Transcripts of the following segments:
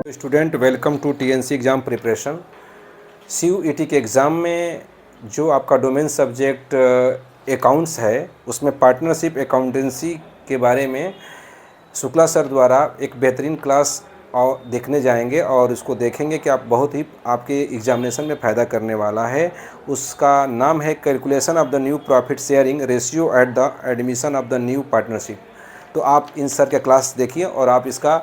Student welcome to TNC exam preparation. CUET के exam में जो आपका डोमेन सब्जेक्ट अकाउंट्स है, उसमें पार्टनरशिप अकाउंटेंसी के बारे में शुक्ला सर द्वारा एक बेहतरीन क्लास और देखने जाएंगे और उसको देखेंगे कि आप बहुत ही आपके एग्जामिनेशन में फ़ायदा करने वाला है। उसका नाम है calculation of the new profit sharing ratio at the admission of the new partnership. तो आप इन सर के क्लास देखिए और आप इसका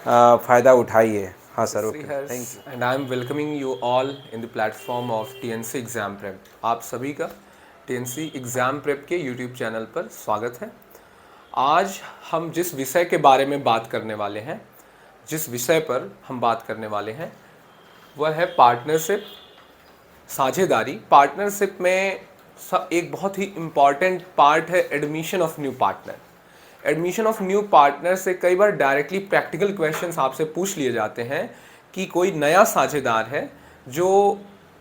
फ़ायदा उठाइए। हाँ sir, okay, thank you. And I am welcoming you all in the platform of TNC exam prep. आप सभी का टीएनसी एग्ज़ाम प्रेप के यूट्यूब चैनल पर स्वागत है। आज हम जिस विषय के बारे में बात करने वाले हैं, जिस विषय पर हम बात करने वाले हैं वह है पार्टनरशिप, साझेदारी। पार्टनरशिप में एक बहुत ही इम्पॉर्टेंट पार्ट है admission of new partner. Admission of new partner से कई बार डायरेक्टली प्रैक्टिकल क्वेश्चंस आपसे पूछ लिए जाते हैं कि कोई नया साझेदार है जो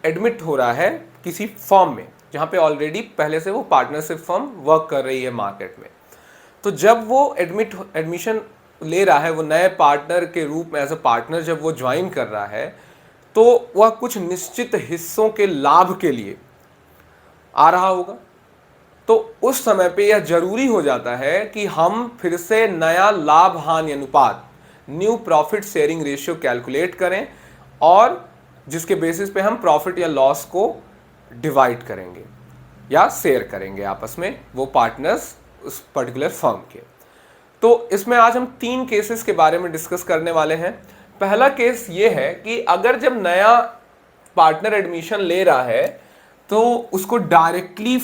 एडमिट हो रहा है किसी फर्म में जहाँ पे ऑलरेडी पहले से वो पार्टनरशिप फर्म वर्क कर रही है मार्केट में। तो जब वो एडमिशन ले रहा है, वो नए पार्टनर के रूप में एज अ पार्टनर जब वो ज्वाइन कर रहा है, तो वह कुछ निश्चित हिस्सों के लाभ के लिए आ रहा होगा। तो उस समय पे यह जरूरी हो जाता है कि हम फिर से नया लाभ हानि अनुपात, new profit sharing ratio calculate करें और जिसके बेसिस पे हम प्रॉफिट या लॉस को डिवाइड करेंगे या शेयर करेंगे आपस में वो पार्टनर्स उस पर्टिकुलर फर्म के। तो इसमें आज हम 3 केसेस के बारे में डिस्कस करने वाले हैं। पहला केस ये है कि अगर जब नया पार्टनर एडमिशन ले रहा है तो उसको डायरेक्टली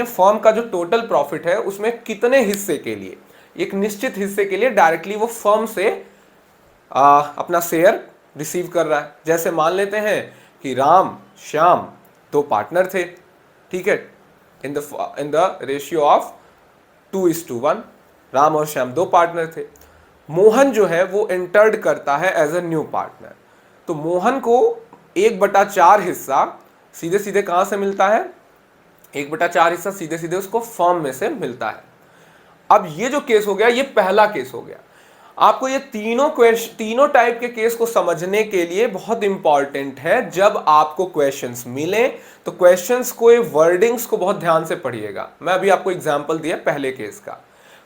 फर्म का जो टोटल प्रॉफिट है उसमें कितने हिस्से के लिए, एक निश्चित हिस्से के लिए डायरेक्टली वो फर्म से अपना शेयर रिसीव कर रहा है। जैसे मान लेते हैं कि राम श्याम 2 पार्टनर थे, ठीक है, in the ratio of 2:1। Ram और श्याम 2 पार्टनर थे। मोहन जो है वो एंटर्ड करता है एज अ न्यू पार्टनर। तो मोहन को 1/4 हिस्सा सीधे सीधे कहां से मिलता है? 1/4 हिस्सा सीधे सीधे उसको फर्म में से मिलता है। अब ये जो केस हो गया, ये पहला केस हो गया। आपको ये तीनों टाइप के केस को समझने के लिए बहुत इंपॉर्टेंट है। जब आपको क्वेश्चंस मिले तो क्वेश्चंस को, वर्डिंग्स को बहुत ध्यान से पढ़िएगा। मैं अभी आपको एग्जांपल दिया पहले केस का।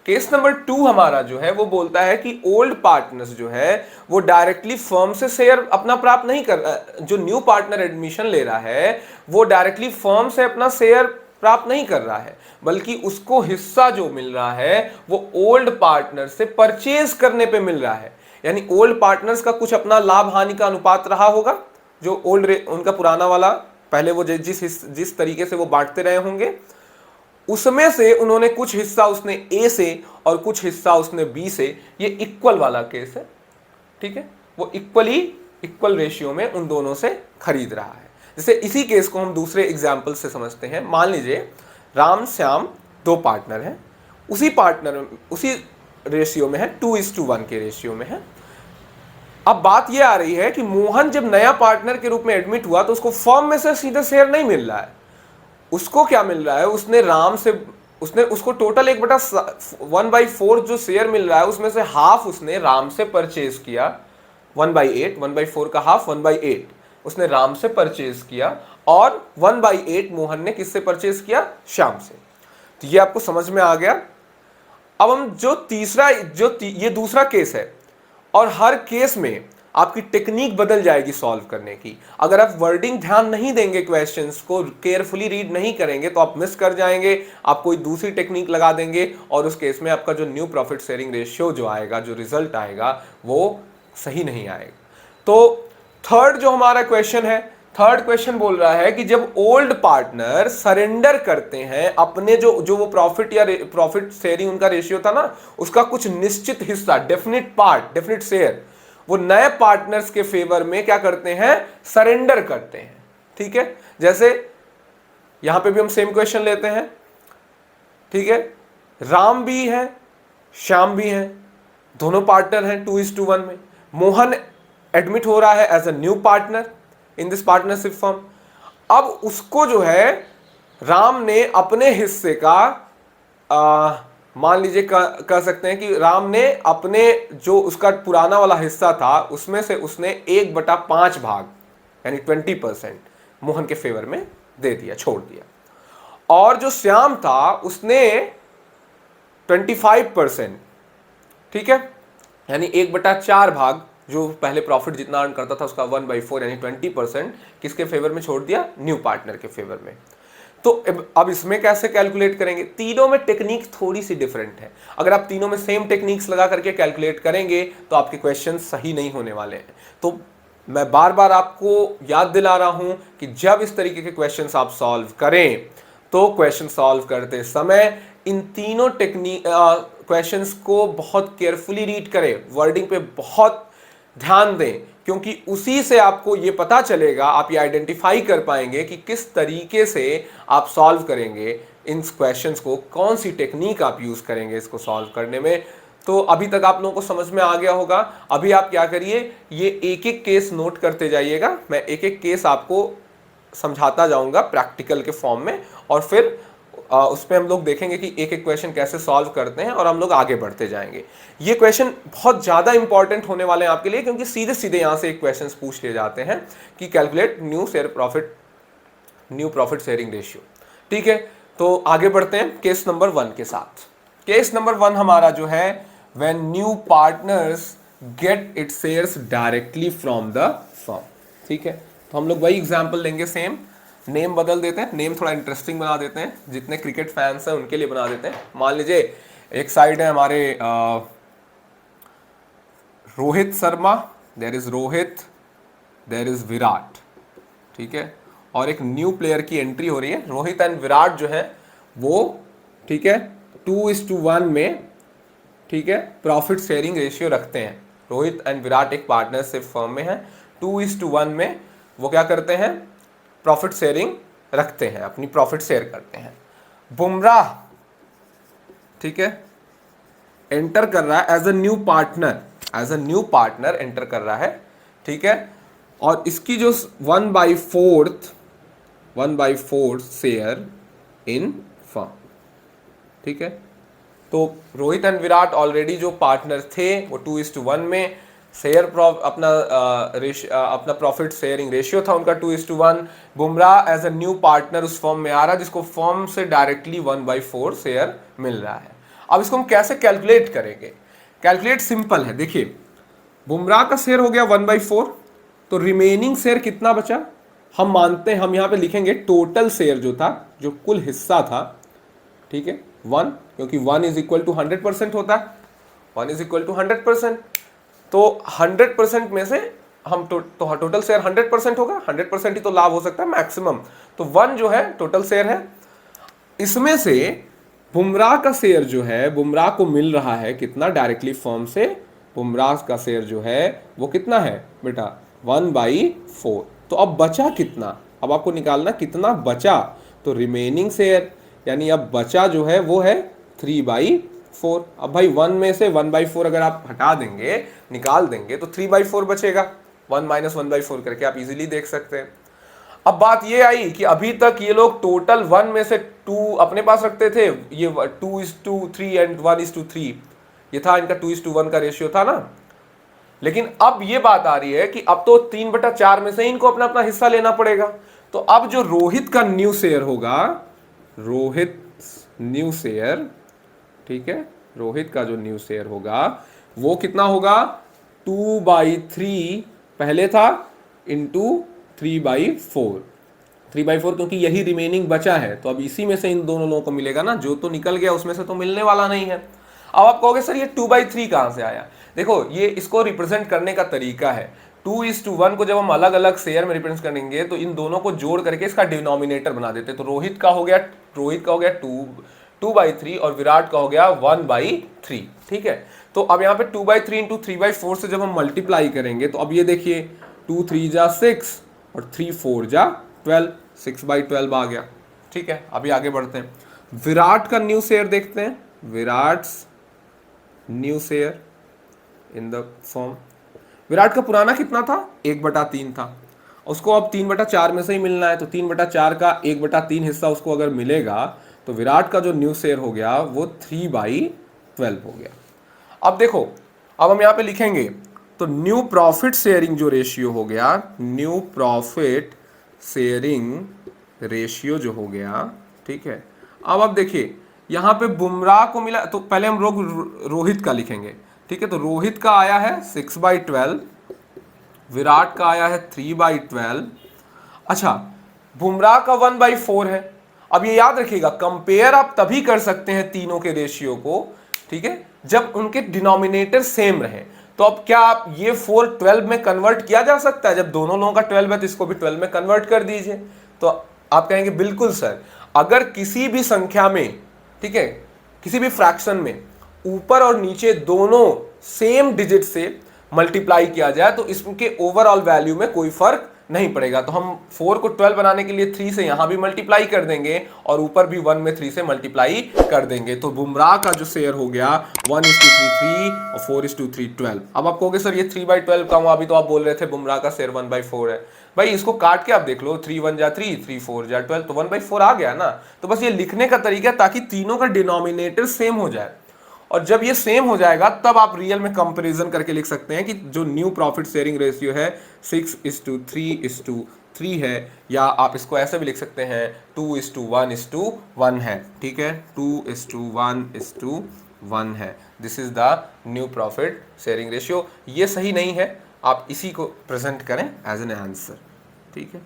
केस नंबर 2 हमारा जो है वो बोलता है कि ओल्ड पार्टनर्स जो है वो डायरेक्टली फर्म से शेयर अपना प्राप्त नहीं कर, जो न्यू पार्टनर एडमिशन ले रहा है वो डायरेक्टली फर्म से अपना शेयर प्राप्त नहीं कर रहा है, बल्कि उसको हिस्सा जो मिल रहा है वो ओल्ड पार्टनर से परचेज करने पे मिल रहा है। यानी ओल्ड पार्टनर्स का कुछ अपना लाभ हानि का अनुपात रहा होगा, जो उनका पुराना वाला, पहले वो जिस तरीके से वो बांटते रहे होंगे, उसमें से उन्होंने कुछ हिस्सा उसने ए से और कुछ हिस्सा उसने बी से, ये इक्वल वाला केस है, ठीक है। वो इक्वल रेशियो में उन दोनों से खरीद रहा है। जैसे इसी केस को हम दूसरे एग्जाम्पल से समझते हैं। मान लीजिए राम श्याम 2 पार्टनर हैं, उसी रेशियो में है, 2:1 के रेशियो में है। अब बात यह आ रही है कि मोहन जब नया पार्टनर के रूप में एडमिट हुआ तो उसको फर्म में से सीधे शेयर नहीं मिल रहा है। उसको क्या मिल रहा है? उसको टोटल 1/4 जो शेयर मिल रहा है उसमें से हाफ उसने राम से परचेज किया, 1/4 का हाफ 1/8 उसने राम से परचेज किया और 1/8 मोहन ने किससे परचेज किया? श्याम से। तो ये आपको समझ में आ गया। अब हम ये दूसरा केस है और हर केस में आपकी टेक्निक बदल जाएगी सॉल्व करने की। अगर आप वर्डिंग ध्यान नहीं देंगे, क्वेश्चंस को केयरफुली रीड नहीं करेंगे तो आप मिस कर जाएंगे, आप कोई दूसरी टेक्निक लगा देंगे और उस केस में आपका जो न्यू प्रॉफिट शेयरिंग रेशियो जो आएगा, जो रिजल्ट आएगा, वो सही नहीं आएगा। तो थर्ड जो हमारा क्वेश्चन है, थर्ड क्वेश्चन बोल रहा है कि जब ओल्ड पार्टनर सरेंडर करते हैं अपने जो वो प्रॉफिट शेयरिंग उनका रेशियो था ना, उसका कुछ निश्चित हिस्सा, डेफिनेट शेयर, वो नए पार्टनर्स के फेवर में क्या करते हैं? सरेंडर करते हैं, ठीक है। जैसे यहां पे भी हम सेम क्वेश्चन लेते हैं, ठीक है। राम भी है, श्याम भी है, दोनों पार्टनर हैं 2:1 में। मोहन एडमिट हो रहा है as a new partner in this partnership firm. अब उसको जो है राम ने अपने हिस्से का मान लीजिए कह सकते हैं कि राम ने अपने जो उसका पुराना वाला हिस्सा था उसमें से उसने 1/5 भाग यानी 20% मोहन के फेवर में दे दिया, छोड़ दिया। और जो श्याम था उसने 25%, ठीक है, यानी 1/4 भाग जो पहले प्रॉफिट जितना अर्न करता था उसका 1/4 यानी 20% किसके फेवर में छोड़ दिया, न्यू पार्टनर के फेवर में। तो अब इसमें कैसे कैलकुलेट करेंगे, तीनों में टेक्निक थोड़ी सी डिफरेंट है। अगर आप तीनों में सेम टेक्निक्स लगा करके कैलकुलेट करेंगे तो आपके क्वेश्चन सही नहीं होने वाले हैं। तो मैं बार बार आपको याद दिला रहा हूं कि जब इस तरीके के क्वेश्चंस आप सॉल्व करें तो क्वेश्चन सॉल्व करते समय इन तीनों टेक्निक क्वेश्चंस को बहुत केयरफुली रीड करें, वर्डिंग पे बहुत ध्यान दें, क्योंकि उसी से आपको ये पता चलेगा, आप ये आइडेंटिफाई कर पाएंगे कि किस तरीके से आप सॉल्व करेंगे इन क्वेश्चंस को, कौन सी टेक्निक आप यूज करेंगे इसको सॉल्व करने में। तो अभी तक आप लोगों को समझ में आ गया होगा। अभी आप क्या करिए, ये एक एक केस नोट करते जाइएगा, मैं एक एक केस आपको समझाता जाऊंगा प्रैक्टिकल के फॉर्म में, और फिर उस पर हम लोग देखेंगे कि एक एक क्वेश्चन कैसे सॉल्व करते हैं और हम लोग आगे बढ़ते जाएंगे। ये क्वेश्चन बहुत ज़्यादा इंपॉर्टेंट होने वाले हैं आपके लिए, क्योंकि सीधे सीधे यहाँ से एक क्वेश्चन पूछ लिए जाते हैं कि calculate new profit sharing ratio. ठीक है, तो आगे बढ़ते हैं केस नंबर 1 के साथ। केस नंबर 1 हमारा जो है, when new partners get its shares directly from the firm. ठीक है, तो हम लोग वही एग्जाम्पल लेंगे, सेम नेम बदल देते हैं, नेम थोड़ा इंटरेस्टिंग बना देते हैं, जितने क्रिकेट फैंस हैं उनके लिए बना देते हैं। मान लीजिए एक साइड है हमारे Rohit Sharma, there is Rohit, there is Virat, ठीक है, और एक न्यू प्लेयर की एंट्री हो रही है। रोहित एंड विराट जो है वो, ठीक है, 2:1 में, ठीक है, प्रॉफिट शेयरिंग रेशियो रखते हैं। रोहित एंड विराट एक पार्टनरशिप फर्म में है, 2:1 में वो क्या करते हैं, प्रॉफिट शेयरिंग रखते हैं, अपनी प्रॉफिट शेयर करते हैं। बुमराह, ठीक है, एंटर कर रहा है as a new partner enter कर रहा है, ठीक है, और इसकी जो 1/4 शेयर इन फर्म, ठीक है। तो रोहित एंड विराट ऑलरेडी जो पार्टनर थे वो 2:1 में शेयर अपना प्रॉफिट शेयरिंग रेशियो था उनका 2:1। Bumrah as a new partner उस फर्म में आ रहा है जिसको फर्म से डायरेक्टली 1/4 शेयर मिल रहा है। अब इसको हम कैसे कैलकुलेट करेंगे, कैलकुलेट सिंपल है। देखिए, बुमराह का शेयर हो गया 1/4, तो रिमेनिंग शेयर कितना बचा, हम मानते हैं, हम यहाँ पे लिखेंगे टोटल शेयर जो था, जो कुल हिस्सा था, ठीक है, 1, क्योंकि 1 इज इक्वल टू 100% होता है, 1 इज इक्वल टू 100%। तो 100% में से हम टोटल शेयर 100% होगा, 100% ही तो लाभ हो सकता है मैक्सिमम। तो 1 जो है टोटल शेयर है, इसमें से बुमराह का शेयर जो है, बुमराह को मिल रहा है कितना डायरेक्टली फर्म से, बुमराह का शेयर जो है वो कितना है बेटा, 1/4। तो अब बचा कितना, अब आपको निकालना कितना बचा, तो रिमेनिंग शेयर यानी अब बचा जो है वो है 3/4। अब भाई 1 में से 1/4 अगर आप हटा देंगे, निकाल देंगे, तो 3/4 बचेगा, 1 - 1/4 करके आप इजीली देख सकते हैं। अब बात ये आई कि अभी तक ये लोग टोटल 1 में से 2 अपने पास रखते थे, ये 2:3 एंड 1:3, ये था इनका 2:1 का रेशियो था ना। लेकिन अब ये बात आ रही है कि अब तो 3/4 में से इनको अपना अपना हिस्सा लेना पड़ेगा। तो अब जो रोहित का न्यू शेयर होगा, रोहित न्यू शेयर, ठीक है, रोहित का जो न्यू शेयर होगा वो कितना होगा, 2/3 पहले था इंटू 3/4, 3/4 क्योंकि यही रिमेनिंग बचा है, तो अब इसी में से इन दोनों लोगों को मिलेगा ना, जो तो निकल गया उसमें से तो मिलने वाला नहीं है। अब आप कहोगे सर ये 2/3 कहां से आया, देखो ये इसको रिप्रेजेंट करने का तरीका है। 2:1 को जब हम अलग अलग शेयर में रिप्रेजेंट करेंगे तो इन दोनों को जोड़ करके इसका डिनोमिनेटर बना देते, तो रोहित का हो गया 2/3 और विराट का हो गया 1/3, ठीक है। तो अब यहाँ पे 2/3 इंटू 3/4 से जब हम मल्टीप्लाई करेंगे तो अब ये देखिए 2 3 जा 6 और 3 4 जा 12, 6/12 आ गया, ठीक है। अभी आगे बढ़ते हैं, विराट का न्यू शेयर देखते हैं, Virat's new share in the form. Virat का पुराना कितना था, 1/3 था, उसको अब 3/4 में से ही मिलना है, तो 3/4 का 1/3 हिस्सा उसको अगर मिलेगा तो विराट का जो न्यू शेयर हो गया वो 3/12 हो गया। अब देखो, अब हम यहाँ पे लिखेंगे तो न्यू प्रॉफिट शेयरिंग जो रेशियो हो गया, न्यू प्रॉफिट शेयरिंग रेशियो जो हो गया, ठीक है। अब आप देखिए यहाँ पे बुमराह को मिला, तो पहले हम रोहित का लिखेंगे, ठीक है। तो रोहित का आया है 6/12, विराट का आया है 3/12। अच्छा, बुमराह का 1/4 है। अब ये याद रखिएगा, कंपेयर आप तभी कर सकते हैं तीनों के रेशियो को, ठीक है, जब उनके डिनोमिनेटर सेम रहे। तो अब क्या आप ये 4 12 में कन्वर्ट किया जा सकता है? जब दोनों लोगों का 12 है तो इसको भी 12 में कन्वर्ट कर दीजिए। तो आप कहेंगे बिल्कुल सर, अगर किसी भी संख्या में, ठीक है, किसी भी फ्रैक्शन में ऊपर और नीचे दोनों सेम डिजिट से मल्टीप्लाई किया जाए तो इसके ओवरऑल वैल्यू में कोई फर्क नहीं पड़ेगा। तो हम 4 को 12 बनाने के लिए 3 से यहां भी मल्टीप्लाई कर देंगे और ऊपर भी 1 में 3 से मल्टीप्लाई कर देंगे। तो बुमराह का जो शेयर हो गया 1:3 3 और 4:3 12। अब आप कहोगे सर ये 3/12 का हुआ, अभी तो आप बोल रहे थे बुमराह का शेयर 1/4 है। भाई इसको काट के आप देख लो, 3 1 जा 3, 3 4 जा 12, तो 1/4 आ गया ना। तो बस ये लिखने का तरीका ताकि तीनों का डिनोमिनेटर सेम हो जाए, और जब ये सेम हो जाएगा तब आप रियल में कंपैरिजन करके लिख सकते हैं कि जो न्यू प्रॉफिट शेयरिंग रेशियो है 6:3:3 है, या आप इसको ऐसे भी लिख सकते हैं 2:1:1 है, ठीक है, 2:1:1 है। This is the new profit sharing ratio. ये सही नहीं है, आप इसी को प्रेजेंट करें एज एन आंसर, ठीक है।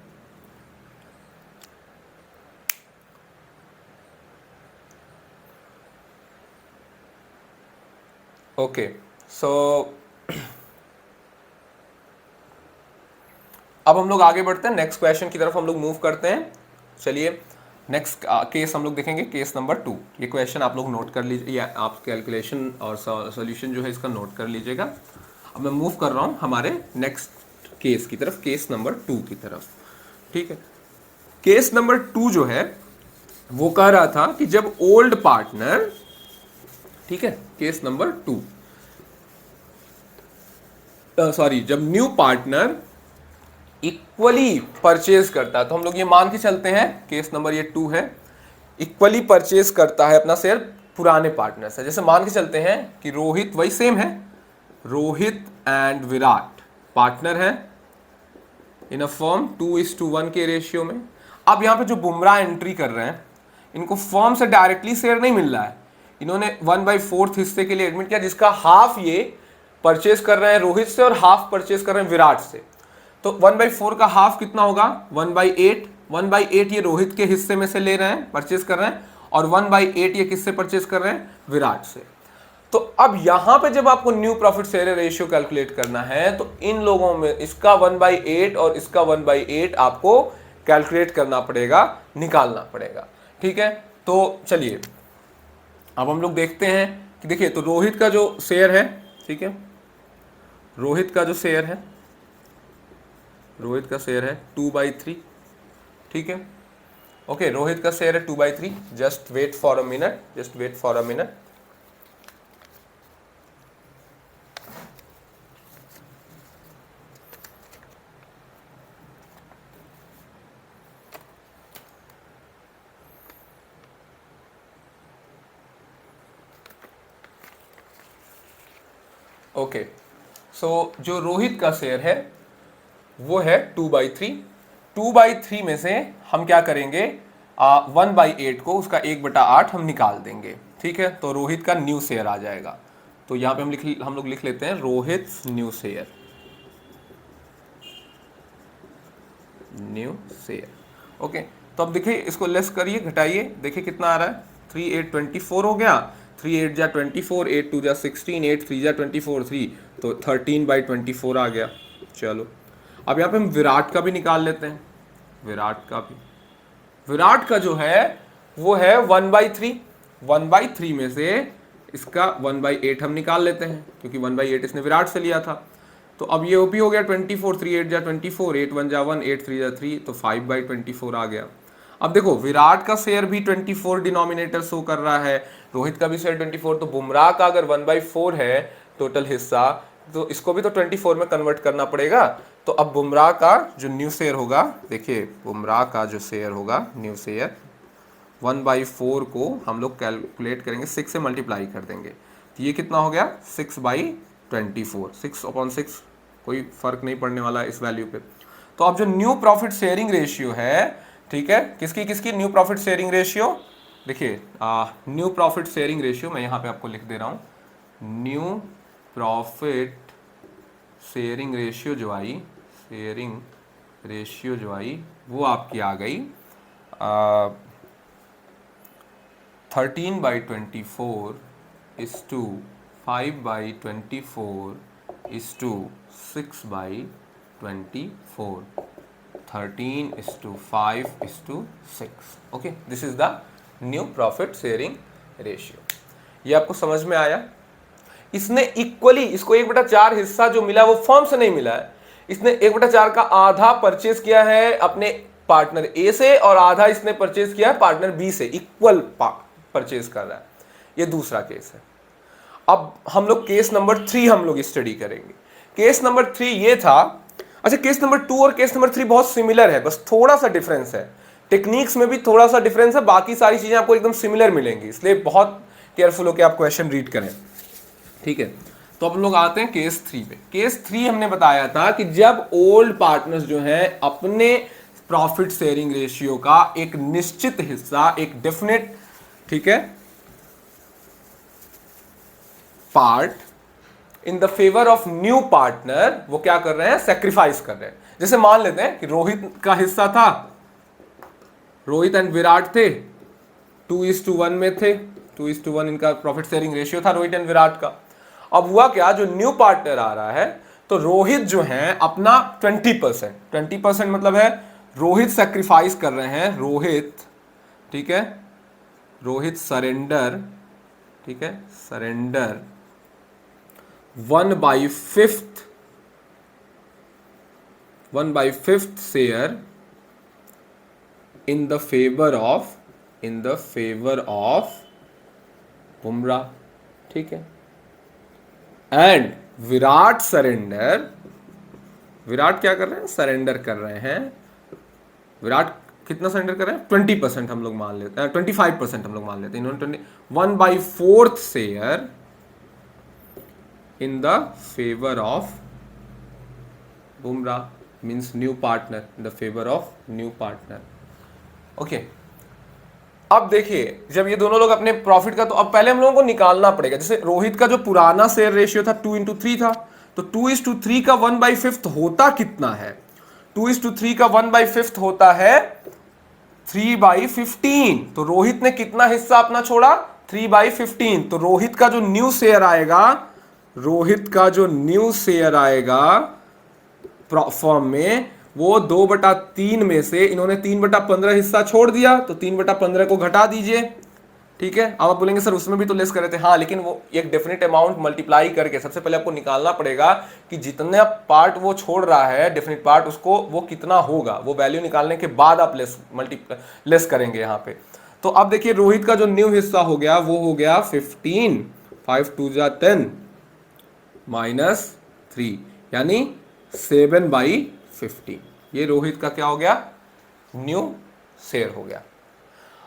ओके, सो अब हम लोग आगे बढ़ते हैं, नेक्स्ट क्वेश्चन की तरफ हम लोग मूव करते हैं। चलिए नेक्स्ट केस हम लोग देखेंगे, केस नंबर 2। ये क्वेश्चन आप लोग नोट कर लीजिए, या आप कैलकुलेशन और सॉल्यूशन जो है इसका नोट कर लीजिएगा। अब मैं मूव कर रहा हूँ हमारे नेक्स्ट केस की तरफ, केस नंबर 2 की तरफ, ठीक है। केस नंबर 2 जो है वो कह रहा था कि जब ओल्ड पार्टनर, ठीक है, केस नंबर 2, सॉरी, जब न्यू पार्टनर इक्वली परचेज करता है, तो हम लोग ये मान के चलते हैं, केस नंबर ये 2 है, इक्वली परचेज करता है अपना शेयर पुराने पार्टनर से। जैसे मान के चलते हैं कि रोहित, वही सेम है, रोहित एंड विराट पार्टनर है इन अ फर्म 2:1 के रेशियो में। अब यहां पे जो बुमराह एंट्री कर रहे हैं, इनको फर्म से डायरेक्टली शेयर नहीं मिल रहा है, इन्होंने 1/4 हिस्से के लिए एडमिट किया, जिसका हाफ ये परचेज कर रहे हैं रोहित से और हाफ परचेज कर रहे हैं विराट से। तो 1/4 का हाफ कितना होगा? 1/8। 1/8 ये रोहित के हिस्से में से ले रहे हैं, परचेज कर रहे हैं, और 1/8 ये किससे परचेज कर रहे हैं? विराट से। तो अब यहां पे जब आपको new profit share ratio calculate करना है तो इन लोगों में इसका 1/8 और इसका 1/8 आपको कैलकुलेट करना पड़ेगा, निकालना पड़ेगा, ठीक है। तो चलिए अब हम लोग देखते हैं कि देखिए, तो रोहित का जो शेयर है, ठीक है, रोहित का जो शेयर है, रोहित का शेयर है 2/3, ठीक है। ओके, रोहित का शेयर है 2/3। Just wait for a minute, just wait for a minute. Okay, so जो रोहित का शेयर है वो है 2/3। 2/3 में से हम क्या करेंगे, 1/8 को, उसका 1/8 हम निकाल देंगे, ठीक है। तो रोहित का न्यू शेयर आ जाएगा। तो यहां पे हम लोग लिख लेते हैं Rohit new share, new share. Okay, तो अब देखिए इसको लेस करिए, घटाइए, देखिए कितना आ रहा है, 3 8 24 हो गया, 3 8 जा 24, 8 2 जा 16, 8 3 जा 24, 3, तो 13/24 आ गया। चलो अब यहाँ पे हम विराट का भी निकाल लेते हैं, विराट का भी। विराट का जो है वो है 1/3। 1/3 में से इसका 1/8 हम निकाल लेते हैं, क्योंकि 1/8 इसने विराट से लिया था। तो अब ये ओपी हो गया 24, 3 8 जा 24, 8 1 जा 1, 8 3 जा 3, तो 5/24 आ गया। अब देखो विराट का शेयर भी 24 डिनोमिनेटर शो कर रहा है, रोहित का भी शेयर 24, तो बुमराह का अगर 1/4 है टोटल हिस्सा, तो इसको भी तो 24 में कन्वर्ट करना पड़ेगा। तो अब बुमराह का जो न्यू शेयर होगा, देखिए बुमराह का जो शेयर होगा न्यू शेयर, 1/4 को हम लोग कैलकुलेट करेंगे, 6 से मल्टीप्लाई कर देंगे, तो ये कितना हो गया 6/24, 6/6, कोई फर्क नहीं पड़ने वाला है इस वैल्यू पे। तो अब जो न्यू प्रॉफिट शेयरिंग रेशियो है, ठीक है, किसकी किसकी न्यू प्रॉफिट शेयरिंग रेशियो, देखिए न्यू प्रॉफिट शेयरिंग रेशियो मैं यहाँ पे आपको लिख दे रहा हूँ, न्यू प्रॉफिट शेयरिंग रेशियो जो आई, शेयरिंग रेशियो जो आई वो आपकी आ गई 13/24 is to 5/24 is to 6/24, 13:5:6। Okay, this is the new profit sharing ratio. ये आपको समझ में आया? इसने इक्वली, इसको 1/4 हिस्सा जो मिला वो फर्म से नहीं मिला है, इसने 1/4 का आधा परचेज किया है अपने पार्टनर ए से और आधा इसने परचेज किया है पार्टनर बी से, इक्वल परचेज कर रहा है। ये दूसरा केस है। अब हम लोग केस नंबर 3 हम लोग स्टडी करेंगे। केस नंबर 3 ये था, अच्छा केस नंबर 2 और केस नंबर 3 बहुत सिमिलर है, बस थोड़ा सा डिफरेंस है, टेक्निक्स में भी थोड़ा सा डिफरेंस है, बाकी सारी चीजें आपको एकदम सिमिलर मिलेंगी, इसलिए बहुत केयरफुल होकर आप क्वेश्चन रीड करें, ठीक है। तो अब लोग आते हैं केस 3 पे। केस 3 हमने बताया था कि जब ओल्ड पार्टनर्स जो हैं अपने प्रॉफिट शेयरिंग रेशियो का एक निश्चित हिस्सा, एक डेफिनेट, ठीक है, part in the favour of new partner, वो क्या कर रहे हैं, सेक्रीफाइस कर रहे हैं। जैसे मान लेते हैं कि रोहित का हिस्सा था, रोहित एंड विराट थे, 2:1 में थे, 2:1 इनका प्रॉफिट शेयरिंग रेशियो था रोहित एंड विराट का। अब हुआ क्या, जो न्यू पार्टनर आ रहा है तो रोहित जो है अपना 20% मतलब है रोहित सेक्रीफाइस कर रहे हैं, रोहित, ठीक है, रोहित सरेंडर, ठीक है, surrender 1/5 share in the favour of Bumrah, ठीक है। एंड विराट सरेंडर, विराट क्या कर रहे हैं, सरेंडर कर रहे हैं, विराट कितना सरेंडर कर रहे हैं, 20% हम लोग मान लेते हैं, 25% हम लोग मान लेते हैं, इन्होंने 1/4 share in the favour of Bumrah, means new partner, in the favour of new partner. Okay, अब देखिए जब ये दोनों लोग अपने प्रॉफिट का, तो अब पहले हम लोगों को निकालना पड़ेगा, जैसे रोहित का जो पुराना शेयर रेशियो था 2:3 था, तो 2:3 का 1/5 होता कितना है, 2:3 का 1/5 होता है 3/15, तो रोहित ने कितना हिस्सा अपना छोड़ा, 3/15, तो रोहित का जो न्यू शेयर आएगा, रोहित का जो न्यू शेयर आएगा फॉर्म में, वो 2/3 में से इन्होंने 3/15 हिस्सा छोड़ दिया, तो 3/15 को घटा दीजिए, ठीक है। अब आप बोलेंगे सर उसमें भी तो लेस कर रहे थे, हाँ, लेकिन वो एक डेफिनेट अमाउंट मल्टीप्लाई करके सबसे पहले आपको निकालना पड़ेगा कि जितना पार्ट वो छोड़ रहा है डेफिनेट पार्ट, उसको वो कितना होगा, वो वैल्यू निकालने के बाद आप लेस करेंगे यहाँ पे। तो अब देखिए रोहित का जो न्यू हिस्सा हो गया वो हो गया 15, 5 2 10 -3, यानी 7/15, ये रोहित का क्या हो गया, न्यू शेयर हो गया।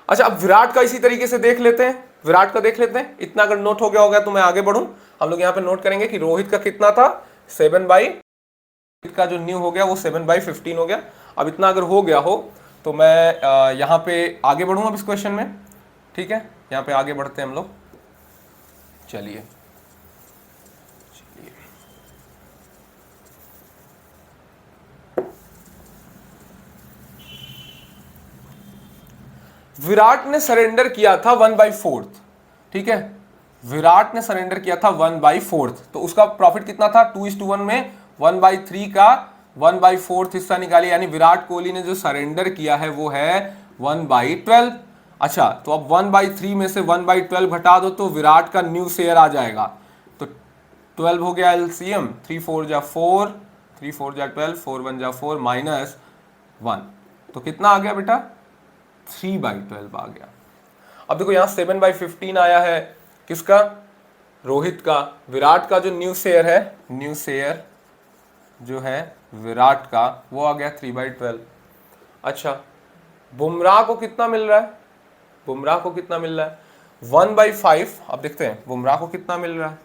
अच्छा, अब विराट का इसी तरीके से देख लेते हैं, विराट का देख लेते हैं। इतना अगर नोट हो गया होगा तो मैं आगे बढ़ूं, हम लोग यहां पे नोट करेंगे कि रोहित का कितना था, 7/, का जो न्यू हो गया वो 7/15 हो गया। अब इतना अगर हो गया हो तो मैं यहां पे आगे बढ़ूं अब इस क्वेश्चन में, ठीक है, यहां पे आगे बढ़ते हैं हम लोग, चलिए। विराट ने सरेंडर किया था 1/4, ठीक है, विराट ने सरेंडर किया था 1/4, तो उसका प्रॉफिट कितना था, 2:1 में 1/3 का 1/4 हिस्सा निकालिए, यानी विराट कोहली ने जो सरेंडर किया है वो है 1/12। अच्छा, तो अब 1/3 में से 1/12 घटा दो तो विराट का न्यू शेयर आ जाएगा, तो 12 हो गया एलसीएम, 3 4 जा 4, 3 4 जा 12, 4 1 जा 4 -1, तो कितना आ गया बेटा, 3/12 आ गया। अब देखो यहां 7/15 आया है, किसका, रोहित का। विराट का जो न्यू शेयर है, न्यू शेयर जो है विराट का वो आ गया 3/12। अच्छा, बुमराह को कितना मिल रहा है, बुमराह को कितना मिल रहा है 1/5। अब देखते हैं बुमराह को कितना मिल रहा है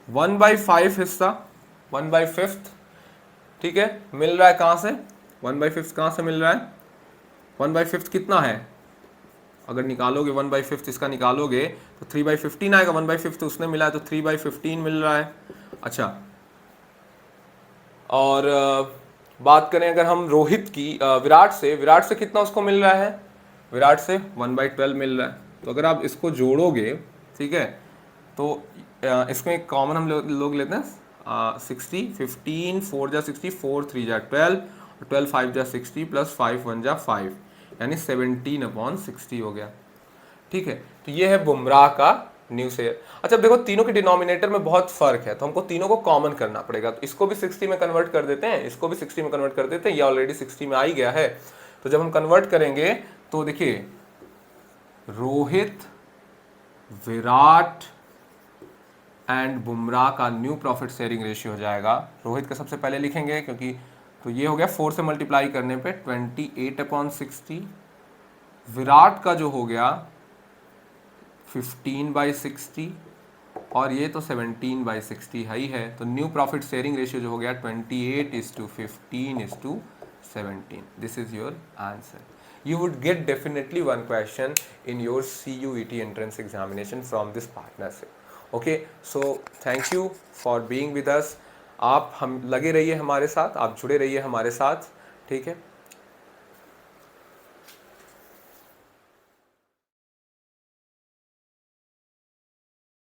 1/5 हिस्सा 1/5, ठीक है, मिल रहा है कहाँ से 1/5 कहाँ से मिल रहा है 1/5 कितना है, अगर निकालोगे 1/5 इसका निकालोगे तो 3/15 आएगा। 1/5 तो उसने मिला है तो 3/15 मिल रहा है। अच्छा, और बात करें अगर हम रोहित की, विराट से कितना उसको मिल रहा है, विराट से 1/12 मिल रहा है। तो अगर आप इसको जोड़ोगे, ठीक है, तो इसमें एक कॉमन हम लोग लेते हैं 60, 15 4 जा 60, 4 3 जा 12, 12 5 जा 60 प्लस 5 1 जा 5, यानी 17/60 हो गया। ठीक है, तो ये है बुमराह का न्यू शेयर। अच्छा देखो तीनों के डिनोमिनेटर में बहुत फर्क है, तो हमको तीनों को कॉमन करना पड़ेगा। तो इसको भी 60 में कन्वर्ट कर देते हैं, इसको भी 60 में कन्वर्ट कर देते हैं, ये ऑलरेडी 60 में आ ही गया है। तो जब हम कन्वर्ट करेंगे तो देखिए रोहित, विराट एंड बुमराह का न्यू प्रॉफिट शेयरिंग रेशियो हो जाएगा। रोहित का सबसे पहले लिखेंगे क्योंकि, तो ये हो गया 4 से मल्टीप्लाई करने पे 28/60। विराट का जो हो गया 15/60 और ये तो 17/60 है ही है। तो न्यू प्रॉफिट शेयरिंग रेशियो जो हो गया 28:15:17। This is your answer. You would get definitely one question in your CUET entrance examination from this partnership. Okay, so thank you for being with us. आप हम लगे रहिए हमारे साथ, आप जुड़े रहिए हमारे साथ, ठीक है।